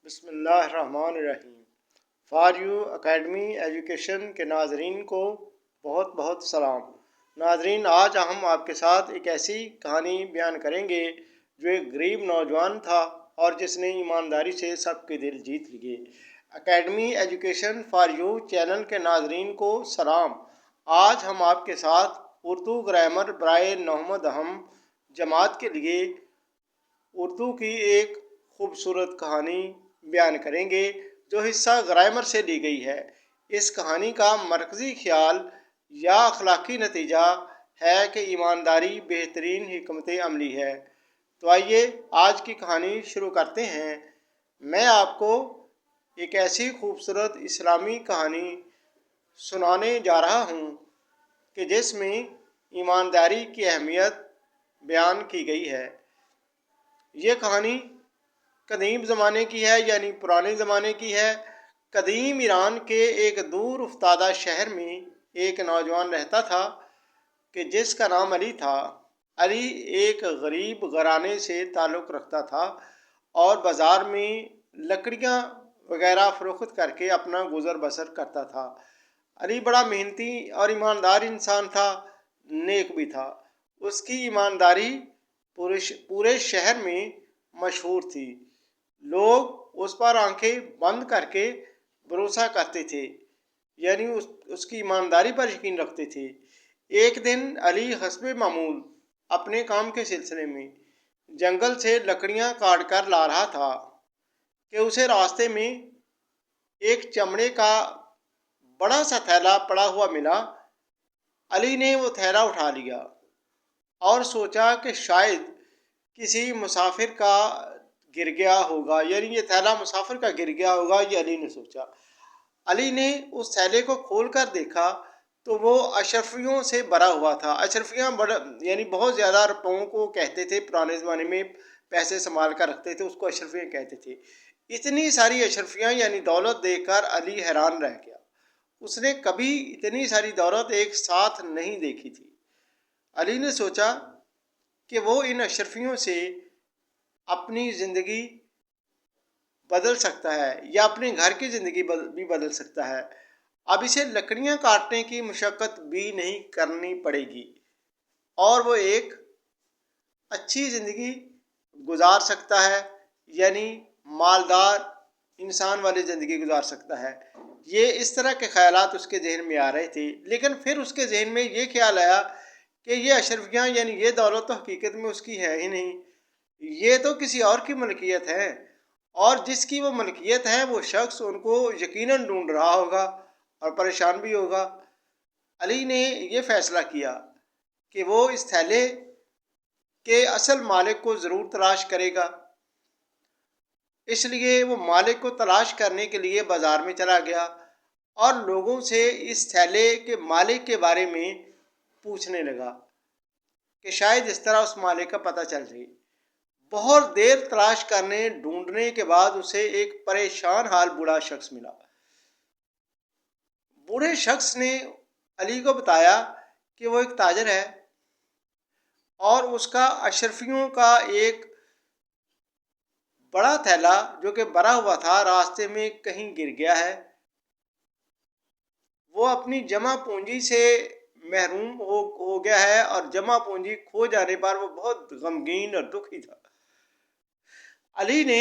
بسم اللہ الرحمن الرحیم۔ فار یو اکیڈمی ایجوکیشن کے ناظرین کو بہت بہت سلام۔ ناظرین، آج ہم آپ کے ساتھ ایک ایسی کہانی بیان کریں گے جو ایک غریب نوجوان تھا اور جس نے ایمانداری سے سب کے دل جیت لیے۔ Academy education for you channel کے ناظرین کو سلام۔ آج ہم آپ کے ساتھ اردو گرامر برائے نہم دہم جماعت کے لیے اردو کی ایک خوبصورت کہانی بیان کریں گے جو حصہ گرامر سے لی گئی ہے۔ اس کہانی کا مرکزی خیال یا اخلاقی نتیجہ ہے کہ ایمانداری بہترین حکمت عملی ہے۔ تو آئیے آج کی کہانی شروع کرتے ہیں۔ میں آپ کو ایک ایسی خوبصورت اسلامی کہانی سنانے جا رہا ہوں کہ جس میں ایمانداری کی اہمیت بیان کی گئی ہے۔ یہ کہانی قدیم زمانے کی ہے، یعنی پرانے زمانے کی ہے۔ قدیم ایران کے ایک دور افتادہ شہر میں ایک نوجوان رہتا تھا کہ جس کا نام علی تھا۔ علی ایک غریب گھرانے سے تعلق رکھتا تھا اور بازار میں لکڑیاں وغیرہ فروخت کر کے اپنا گزر بسر کرتا تھا۔ علی بڑا محنتی اور ایماندار انسان تھا، نیک بھی تھا۔ اس کی ایمانداری پورے شہر میں مشہور تھی۔ لوگ اس پر آنکھیں بند کر کے بھروسہ کرتے تھے، یعنی اس کی ایمانداری پر یقین رکھتے تھے۔ ایک دن علی حسب معمول اپنے کام کے سلسلے میں جنگل سے لکڑیاں کاٹ کر لا رہا تھا کہ اسے راستے میں ایک چمڑے کا بڑا سا تھیلا پڑا ہوا ملا۔ علی نے وہ تھیلا اٹھا لیا اور سوچا کہ شاید کسی مسافر کا گر گیا ہوگا، یعنی یہ تھیلا مسافر کا گر گیا ہوگا، یہ علی نے سوچا۔ علی نے اس تھیلے کو کھول کر دیکھا تو وہ اشرفیوں سے بھرا ہوا تھا۔ اشرفیاں یعنی بہت زیادہ روپوں کو کہتے تھے، پرانے زمانے میں پیسے سنبھال کر رکھتے تھے، اس کو اشرفیاں کہتے تھے۔ اتنی ساری اشرفیاں یعنی دولت دیکھ کر علی حیران رہ گیا۔ اس نے کبھی اتنی ساری دولت ایک ساتھ نہیں دیکھی تھی۔ علی نے سوچا کہ وہ ان اشرفیوں سے اپنی زندگی بدل سکتا ہے یا اپنے گھر کی زندگی بھی بدل سکتا ہے۔ اب اسے لکڑیاں کاٹنے کی مشقت بھی نہیں کرنی پڑے گی اور وہ ایک اچھی زندگی گزار سکتا ہے، یعنی مالدار انسان والی زندگی گزار سکتا ہے۔ یہ اس طرح کے خیالات اس کے ذہن میں آ رہے تھے، لیکن پھر اس کے ذہن میں یہ خیال آیا کہ یہ اشرفیاں یعنی یہ دولت تو حقیقت میں اس کی ہے ہی نہیں، یہ تو کسی اور کی ملکیت ہے، اور جس کی وہ ملکیت ہے وہ شخص ان کو یقیناً ڈھونڈ رہا ہوگا اور پریشان بھی ہوگا۔ علی نے یہ فیصلہ کیا کہ وہ اس تھیلے کے اصل مالک کو ضرور تلاش کرے گا۔ اس لیے وہ مالک کو تلاش کرنے کے لیے بازار میں چلا گیا اور لوگوں سے اس تھیلے کے مالک کے بارے میں پوچھنے لگا کہ شاید اس طرح اس مالک کا پتہ چل جائے۔ بہت دیر تلاش کرنے ڈھونڈنے کے بعد اسے ایک پریشان حال بوڑھا شخص ملا۔ بوڑھے شخص نے علی کو بتایا کہ وہ ایک تاجر ہے اور اس کا اشرفیوں کا ایک بڑا تھیلا جو کہ بھرا ہوا تھا راستے میں کہیں گر گیا ہے۔ وہ اپنی جمع پونجی سے محروم ہو گیا ہے اور جمع پونجی کھو جانے پر وہ بہت غمگین اور دکھی تھا۔ علی نے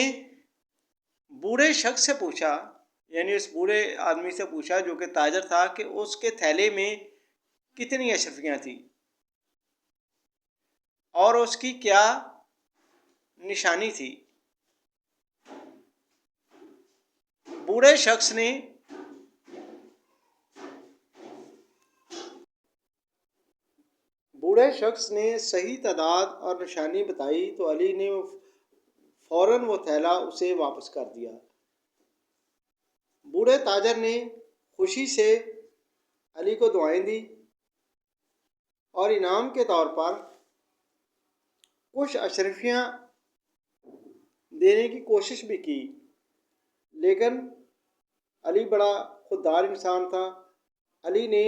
بوڑھے شخص سے پوچھا، یعنی اس بوڑھے آدمی سے پوچھا جو کہ تاجر تھا، کہ اس کے تھیلے میں کتنی اشرفیاں تھیں اور اس کی کیا نشانی تھی۔ بوڑھے شخص نے صحیح تعداد اور نشانی بتائی تو علی نے فوراً وہ تھیلا اسے واپس کر دیا۔ بوڑھے تاجر نے خوشی سے علی کو دعائیں دی اور انعام کے طور پر کچھ اشرفیاں دینے کی کوشش بھی کی، لیکن علی بڑا خوددار انسان تھا۔ علی نے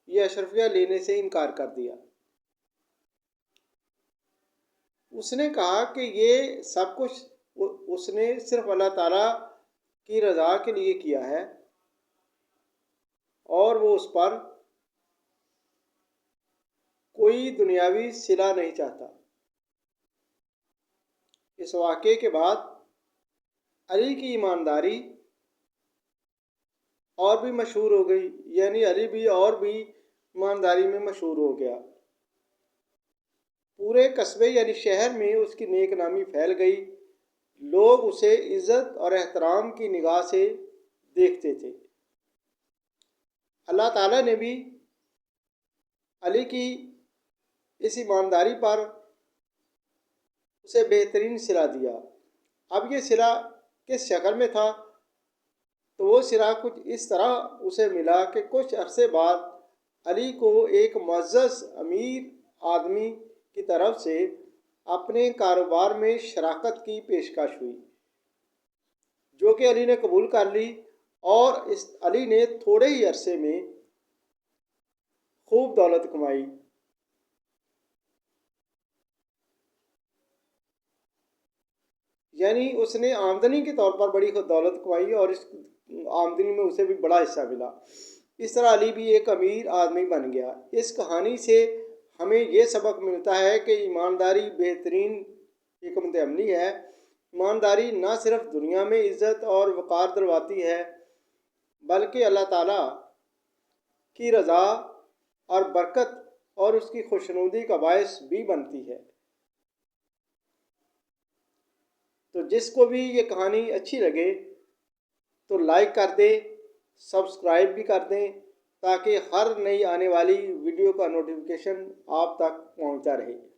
یہ اشرفیاں لینے سے انکار کر دیا۔ اس نے کہا کہ یہ سب کچھ اس نے صرف اللہ تعالیٰ کی رضا کے لیے کیا ہے اور وہ اس پر کوئی دنیاوی صلہ نہیں چاہتا۔ اس واقعے کے بعد علی کی ایمانداری اور بھی مشہور ہو گئی، یعنی علی بھی اور بھی ایمانداری میں مشہور ہو گیا۔ پورے قصبے یعنی شہر میں اس کی نیک نامی پھیل گئی، لوگ اسے عزت اور احترام کی نگاہ سے دیکھتے تھے۔ اللہ تعالیٰ نے بھی علی کی اس ایمانداری پر اسے بہترین صلہ دیا۔ اب یہ صلہ کس شکل میں تھا؟ تو وہ صلہ کچھ اس طرح اسے ملا کہ کچھ عرصے بعد علی کو ایک معزز امیر آدمی کی طرف سے اپنے کاروبار میں شراکت کی پیشکش ہوئی، جو کہ علی نے قبول کر لی، اور اس علی نے تھوڑے ہی عرصے میں خوب دولت کمائی۔ یعنی اس نے آمدنی کے طور پر بڑی دولت کمائی اور اس آمدنی میں اسے بھی بڑا حصہ ملا۔ اس طرح علی بھی ایک امیر آدمی بن گیا۔ اس کہانی سے ہمیں یہ سبق ملتا ہے کہ ایمانداری بہترین حکمت عملی ہے۔ ایمانداری نہ صرف دنیا میں عزت اور وقار دلواتی ہے، بلکہ اللہ تعالیٰ کی رضا اور برکت اور اس کی خوشنودی کا باعث بھی بنتی ہے۔ تو جس کو بھی یہ کہانی اچھی لگے تو لائک کر دیں، سبسکرائب بھی کر دیں، تاکہ ہر نئی آنے والی ویڈیو کا نوٹیفیکیشن آپ تک پہنچتا رہے۔